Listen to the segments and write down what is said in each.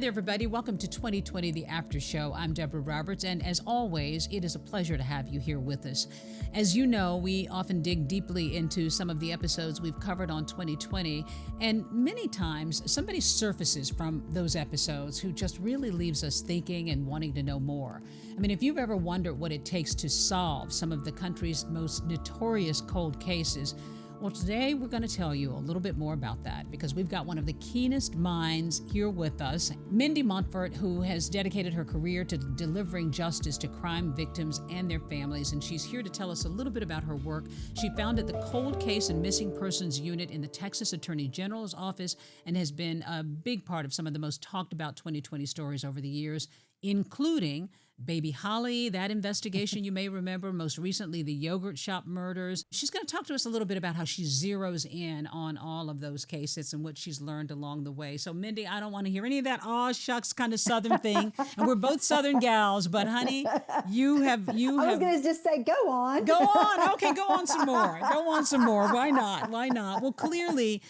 there, everybody. Welcome to 2020, The After Show. I'm Deborah Roberts, and as always, it is a pleasure to have you here with us. As you know, we often dig deeply into some of the episodes we've covered on 2020, and many times somebody surfaces from those episodes who just really leaves us thinking and wanting to know more. I mean, if you've ever wondered what it takes to solve some of the country's most notorious cold cases, well, today we're going to tell you a little bit more about that because we've got one of the keenest minds here with us, Mindy Montford, who has dedicated her career to delivering justice to crime victims and their families, and she's here to tell us a little bit about her work. She founded the Cold Case and Missing Persons Unit in the Texas Attorney General's office and has been a big part of some of the most talked about 2020 stories over the years, including Baby Holly, that investigation you may remember, most recently the yogurt shop murders. She's going to talk to us a little bit about how she zeroes in on all of those cases and what she's learned along the way. So Mindy, I don't want to hear any of that aw shucks kind of Southern thing. And we're both Southern gals, but honey, you have. I was going to just say, go on. Go on. Okay, go on some more. Go on some more. Why not? Why not? Well, clearly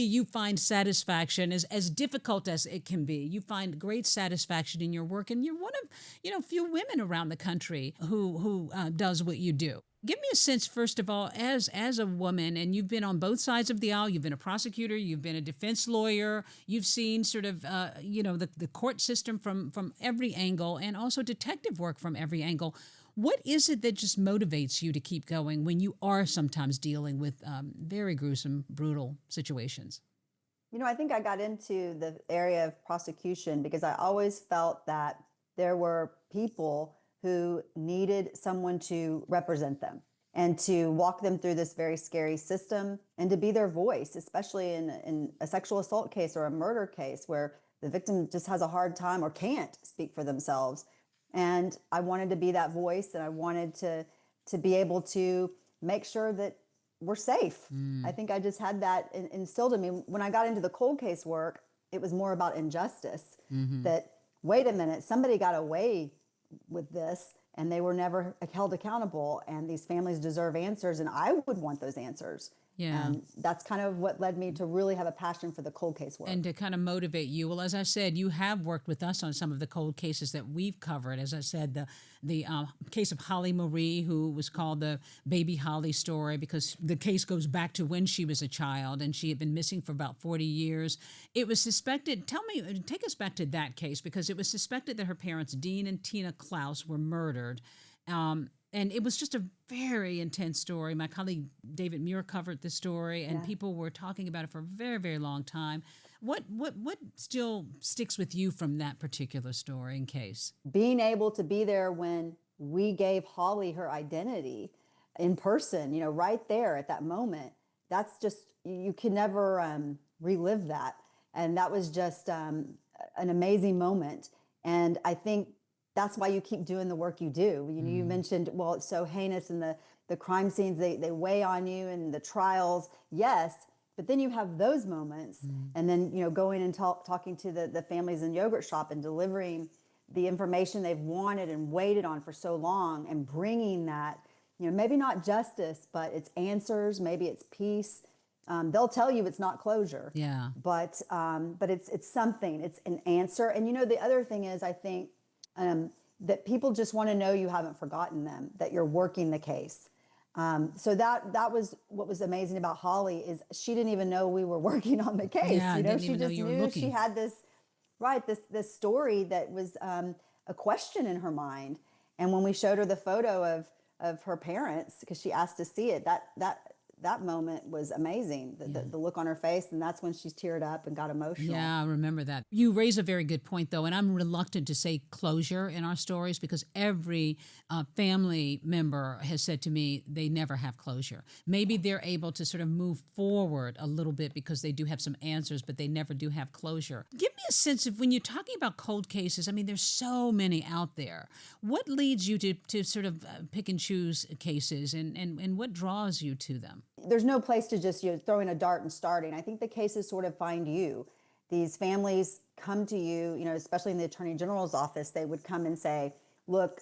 you find satisfaction as difficult as it can be. You find great satisfaction in your work, and you're one of, few women around the country who does what you do. Give me a sense, first of all, as a woman, and you've been on both sides of the aisle. You've been a prosecutor, you've been a defense lawyer, you've seen sort of, the court system from every angle, and also detective work from every angle. What is it that just motivates you to keep going when you are sometimes dealing with very gruesome, brutal situations? I think I got into the area of prosecution because I always felt that there were people who needed someone to represent them and to walk them through this very scary system and to be their voice, especially in a sexual assault case or a murder case where the victim just has a hard time or can't speak for themselves. And I wanted to be that voice, and I wanted to be able to make sure that we're safe. I think I just had that instilled in me. When I got into the cold case work, it was more about injustice, that, wait a minute, somebody got away with this and they were never held accountable, and these families deserve answers, and I would want those answers. Yeah. And that's kind of what led me to really have a passion for the cold case work. And to kind of motivate you. Well, as I said, you have worked with us on some of the cold cases that we've covered. As I said, the case of Holly Marie, who was called the Baby Holly story because the case goes back to when she was a child and she had been missing for about 40 years. It was suspected, take us back to that case, because it was suspected that her parents, Dean and Tina Klaus, were murdered. And it was just a very intense story. My colleague David Muir covered the story, and people were talking about it for a very, very long time. What still sticks with you from that particular story and case? Being able to be there when we gave Holly her identity in person, right there at that moment, that's just, you can never relive that. And that was just an amazing moment. And I think that's why you keep doing the work you do. You mentioned, well, it's so heinous, and the crime scenes, they weigh on you, and the trials, yes, but then you have those moments, and then, going and talking to the families in yogurt shop and delivering the information they've wanted and waited on for so long, and bringing that, maybe not justice, but it's answers, maybe it's peace. They'll tell you it's not closure, but it's something, it's an answer. And the other thing is, I think, that people just want to know you haven't forgotten them, that you're working the case. So that was what was amazing about Holly, is she didn't even know we were working on the case. She just knew she had this story that was a question in her mind. And when we showed her the photo of her parents, because she asked to see it, that moment was amazing. The look on her face, and that's when she teared up and got emotional. Yeah, I remember that. You raise a very good point, though, and I'm reluctant to say closure in our stories because every family member has said to me they never have closure. Maybe they're able to sort of move forward a little bit because they do have some answers, but they never do have closure. Give me a sense of, when you're talking about cold cases, I mean, there's so many out there. What leads you to sort of pick and choose cases, and what draws you to them? There's no place to just throwing a dart and starting. I think the cases sort of find you. These families come to you, especially in the Attorney General's office. They would come and say, look,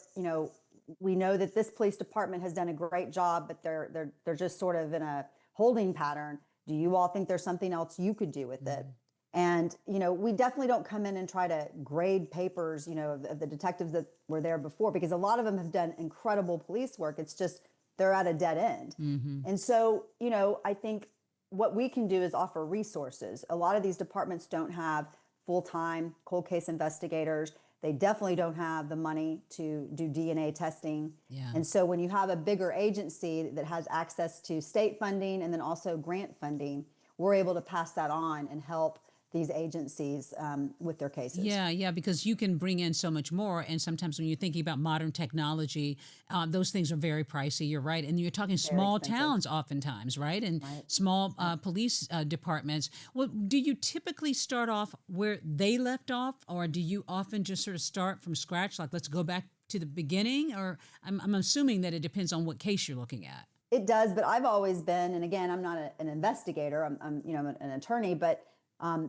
we know that this police department has done a great job, but they're just sort of in a holding pattern. Do you all think there's something else you could do with it? And, we definitely don't come in and try to grade papers, of the detectives that were there before, because a lot of them have done incredible police work. It's just they're at a dead end. And so, I think what we can do is offer resources. A lot of these departments don't have full-time cold case investigators. They definitely don't have the money to do DNA testing. Yeah. And so when you have a bigger agency that has access to state funding and then also grant funding, we're able to pass that on and help these agencies with their cases. Yeah, because you can bring in so much more. And sometimes when you're thinking about modern technology, those things are very pricey. You're right. And you're talking small towns oftentimes, right? And small police departments. Well, do you typically start off where they left off, or do you often just sort of start from scratch, like let's go back to the beginning? Or I'm assuming that it depends on what case you're looking at. It does, but I've always been, and again, I'm not an investigator, I'm an attorney, but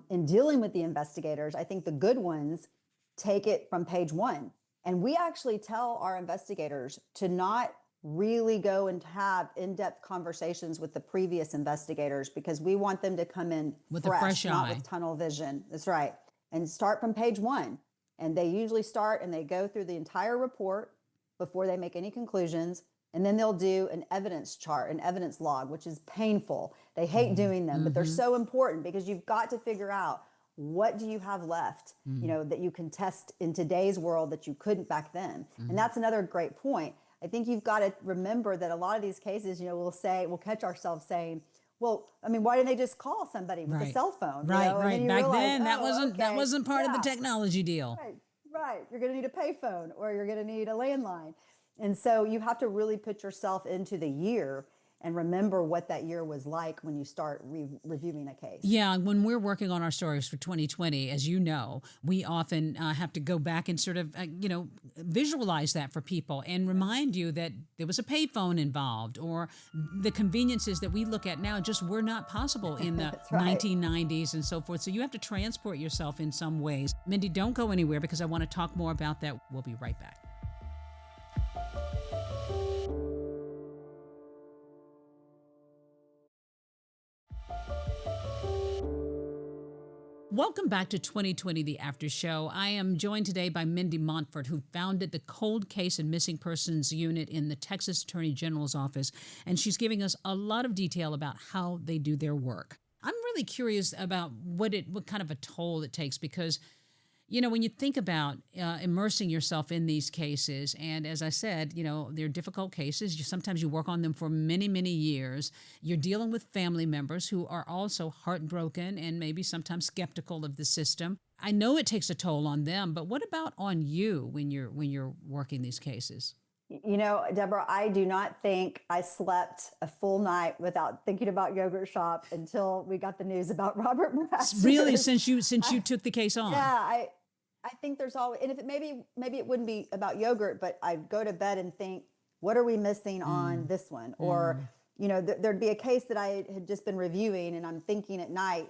in dealing with the investigators, I think the good ones take it from page one. And we actually tell our investigators to not really go and have in-depth conversations with the previous investigators, because we want them to come in with fresh, a fresh not eye. with tunnel vision. That's right. And start from page one. And they usually start and they go through the entire report before they make any conclusions. And then they'll do an evidence chart, an evidence log, which is painful. They hate doing them, but they're so important, because you've got to figure out, what do you have left, that you can test in today's world that you couldn't back then. And that's another great point. I think you've got to remember that a lot of these cases, we'll catch ourselves saying, well, I mean, why didn't they just call somebody with a cell phone? Right. And then you Back realize, then, that wasn't part of the technology deal. Right. You're going to need a payphone, or you're going to need a landline. And so you have to really put yourself into the year and remember what that year was like when you start reviewing a case. Yeah, when we're working on our stories for 2020, as you know, we often have to go back and sort of, visualize that for people and remind you that there was a payphone involved, or the conveniences that we look at now just were not possible in the 1990s and so forth. So you have to transport yourself in some ways. Mindy, don't go anywhere, because I want to talk more about that. We'll be right back. Welcome back to 2020, the After Show. I am joined today by Mindy Montford, who founded the Cold Case and Missing Persons Unit in the Texas Attorney General's office, and she's giving us a lot of detail about how they do their work. I'm really curious about what kind of a toll it takes, because when you think about immersing yourself in these cases, and as I said, they're difficult cases. Sometimes you work on them for many, many years. You're dealing with family members who are also heartbroken and maybe sometimes skeptical of the system. I know it takes a toll on them, but what about on you when you're working these cases? Deborah, I do not think I slept a full night without thinking about Yogurt Shop until we got the news about Robert Masters. Really, since you took the case on? Yeah, I think there's always, and if it maybe it wouldn't be about yogurt, but I'd go to bed and think, what are we missing on this one? Or, there'd be a case that I had just been reviewing, and I'm thinking at night,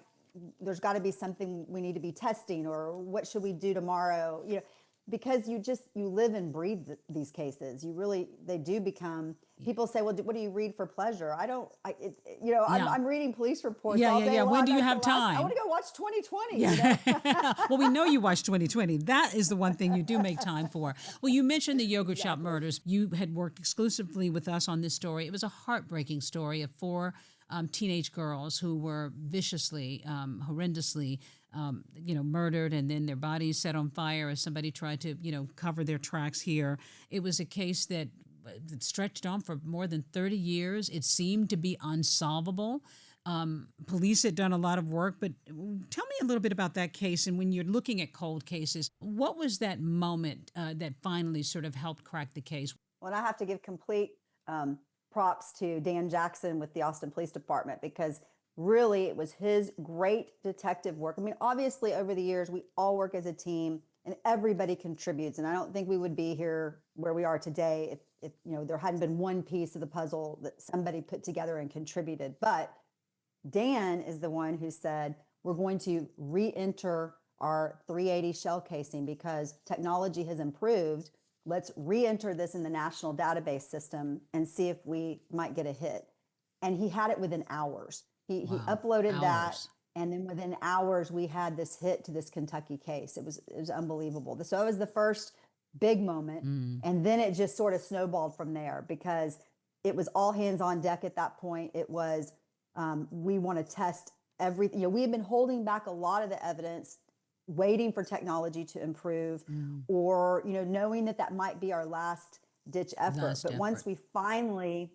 there's got to be something we need to be testing, or what should we do tomorrow? Because you live and breathe these cases. They do become, people say, well, what do you read for pleasure? I'm reading police reports all day long. When do you have time? I want to go watch 2020. Yeah. Well, we know you watch 2020. That is the one thing you do make time for. Well, you mentioned the Yogurt Shop murders. You had worked exclusively with us on this story. It was a heartbreaking story of 4 teenage girls who were viciously, horrendously murdered, and then their bodies set on fire as somebody tried to, cover their tracks here. It was a case that stretched on for more than 30 years. It seemed to be unsolvable. Police had done a lot of work, but tell me a little bit about that case. And when you're looking at cold cases, what was that moment that finally sort of helped crack the case? Well, I have to give complete props to Dan Jackson with the Austin Police Department, because really it was his great detective work. I mean, obviously over the years, we all work as a team and everybody contributes. And I don't think we would be here where we are today if there hadn't been one piece of the puzzle that somebody put together and contributed. But Dan is the one who said, we're going to re-enter our 380 shell casing because technology has improved. Let's re-enter this in the national database system and see if we might get a hit. And he had it within hours. He uploaded that And then within hours, we had this hit to this Kentucky case. It was unbelievable. So it was the first big moment. Mm. And then it just sort of snowballed from there because it was all hands on deck at that point. It was, we want to test everything. You know, we had been holding back a lot of the evidence, waiting for technology to improve, or, you know, knowing that that might be our last ditch effort. But once we finally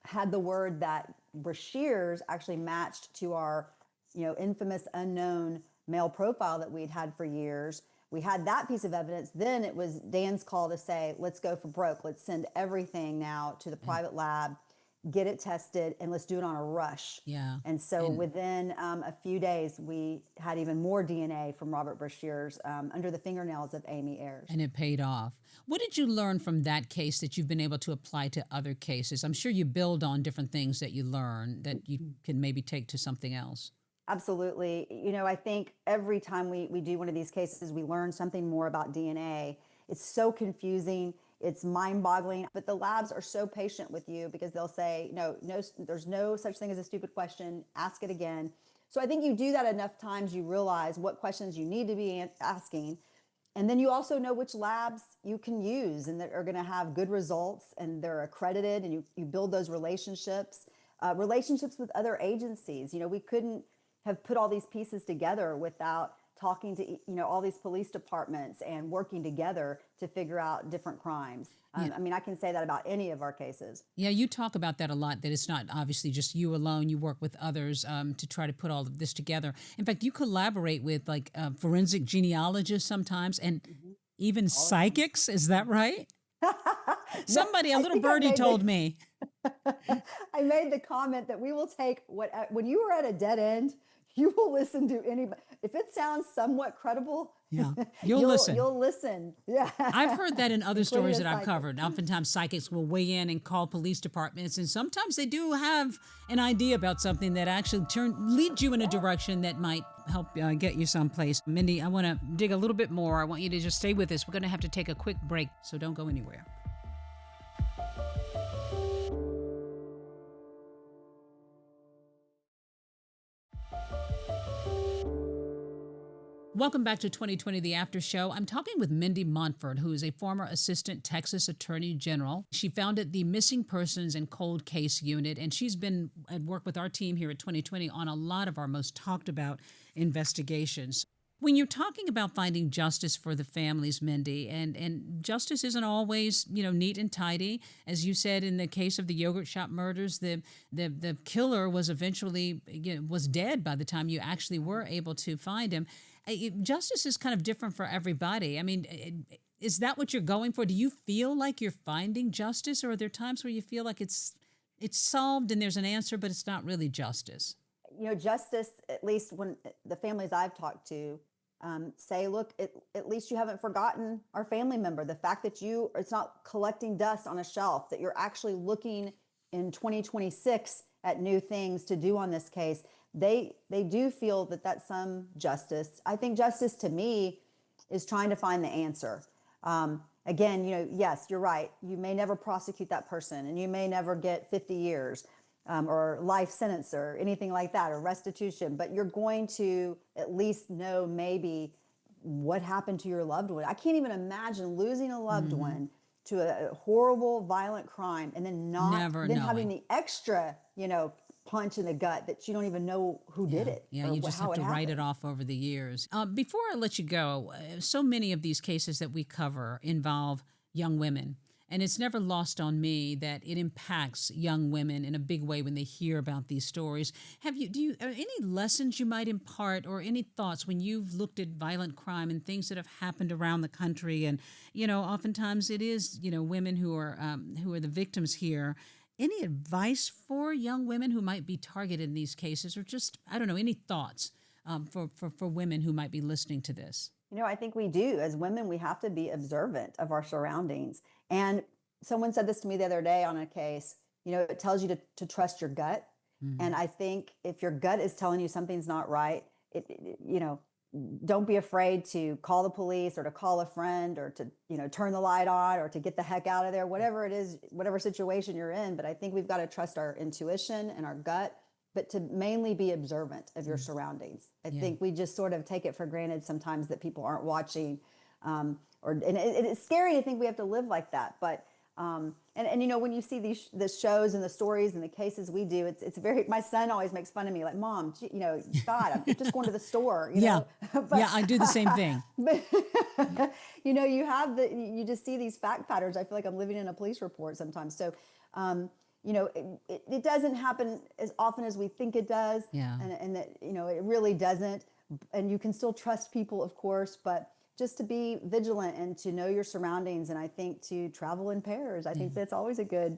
had the word that Brashears actually matched to our, you know, infamous unknown male profile that we'd had for years, we had that piece of evidence. Then it was Dan's call to say, let's go for broke. Let's send everything now to the private lab, get it tested, and let's do it on a rush. Yeah. And so within a few days, we had even more DNA from Robert Brashears under the fingernails of Amy Ayers. And it paid off. What did you learn from that case that you've been able to apply to other cases? I'm sure you build on different things that you learn that you can maybe take to something else. Absolutely. You know, I think every time we do one of these cases, we learn something more about DNA. It's so confusing. It's mind boggling, but the labs are so patient with you because they'll say, no, there's no such thing as a stupid question. Ask it again. So I think you do that enough times, you realize what questions you need to be asking. And then you also know which labs you can use and that are going to have good results and they're accredited, and you build those relationships, relationships with other agencies. You know, we couldn't have put all these pieces together without talking to, you know, all these police departments and working together to figure out different crimes. I mean, I can say that about any of our cases. Yeah, you talk about that a lot, that it's not obviously just you alone. You work with others to try to put all of this together. In fact, you collaborate with like forensic genealogists sometimes and even psychics. Is that right? Somebody, a little birdie told me. I made the comment that we will take when you are at a dead end, you will listen to anybody. If it sounds somewhat credible, yeah, you'll listen. You'll listen. Yeah. I've heard that in other stories that I've covered. Oftentimes psychics will weigh in and call police departments, and sometimes they do have an idea about something that actually leads you in a direction that might help get you someplace. Mindy, I want to dig a little bit more. I want you to just stay with us. We're going to have to take a quick break, so don't go anywhere. Welcome back to 2020, The After Show. I'm talking with Mindy Montford, who is a former assistant Texas Attorney General. She founded the Missing Persons and Cold Case Unit, and she's been at work with our team here at 2020 on a lot of our most talked about investigations. When you're talking about finding justice for the families, Mindy, and justice isn't always, you know, neat and tidy. As you said, in the case of the yogurt shop murders, the killer was eventually, you know, was dead by the time you actually were able to find him. Justice is kind of different for everybody. I mean, is that what you're going for? Do you feel like you're finding justice, or are there times where you feel like it's solved and there's an answer, but it's not really justice? You know, justice, at least when the families I've talked to say, look, at least you haven't forgotten our family member. The fact that it's not collecting dust on a shelf, that you're actually looking in 2026 at new things to do on this case. They do feel that that's some justice. I think justice to me is trying to find the answer. Again, you know, yes, you're right. You may never prosecute that person, and you may never get 50 years or life sentence or anything like that, or restitution, but you're going to at least know maybe what happened to your loved one. I can't even imagine losing a loved one to a horrible, violent crime and then having the extra, you know, punch in the gut that you don't even know who did it. Yeah, you just have to write it off over the years. Before I let you go, so many of these cases that we cover involve young women. And it's never lost on me that it impacts young women in a big way when they hear about these stories. Are any lessons you might impart, or any thoughts when you've looked at violent crime and things that have happened around the country? And, you know, oftentimes it is, you know, women who are the victims here. Any advice for young women who might be targeted in these cases, or just, I don't know, any thoughts for women who might be listening to this? You know, I think we do. As women, we have to be observant of our surroundings. And someone said this to me the other day on a case, you know, it tells you to trust your gut. Mm-hmm. And I think if your gut is telling you something's not right, you know, don't be afraid to call the police or to call a friend or to, you know, turn the light on or to get the heck out of there, whatever it is, whatever situation you're in. But I think we've got to trust our intuition and our gut. but to mainly be observant of your surroundings. I think we just sort of take it for granted sometimes that people aren't watching, and it's scary to think we have to live like that. But and you know, when you see the shows and the stories and the cases we do, it's very. My son always makes fun of me, like, Mom, you know, God, I'm just going to the store. You know? But, I do the same thing. But you know, you just see these fact patterns. I feel like I'm living in a police report sometimes. So. You know, it doesn't happen as often as we think it does, and that, you know, it really doesn't. And you can still trust people, of course, but just to be vigilant and to know your surroundings. And I think to travel in pairs. I think that's always a good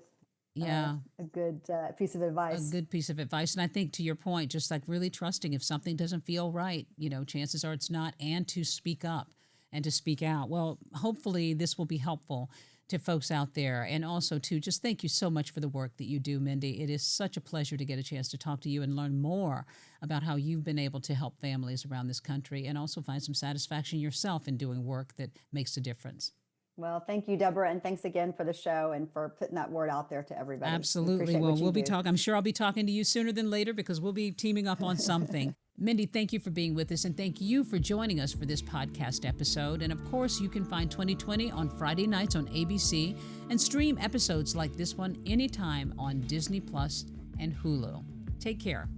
piece of advice. A good piece of advice. And I think, to your point, just like really trusting if something doesn't feel right, you know, chances are it's not, and to speak up and to speak out. Well, hopefully this will be helpful to folks out there. And also, too, just thank you so much for the work that you do, Mindy. It is such a pleasure to get a chance to talk to you and learn more about how you've been able to help families around this country, and also find some satisfaction yourself in doing work that makes a difference. Well, thank you, Deborah, and thanks again for the show and for putting that word out there to everybody. Absolutely. Well, we'll be talking. I'm sure I'll be talking to you sooner than later, because we'll be teaming up on something. Mindy, thank you for being with us, and thank you for joining us for this podcast episode. And of course, you can find 2020 on Friday nights on ABC and stream episodes like this one anytime on Disney Plus and Hulu. Take care.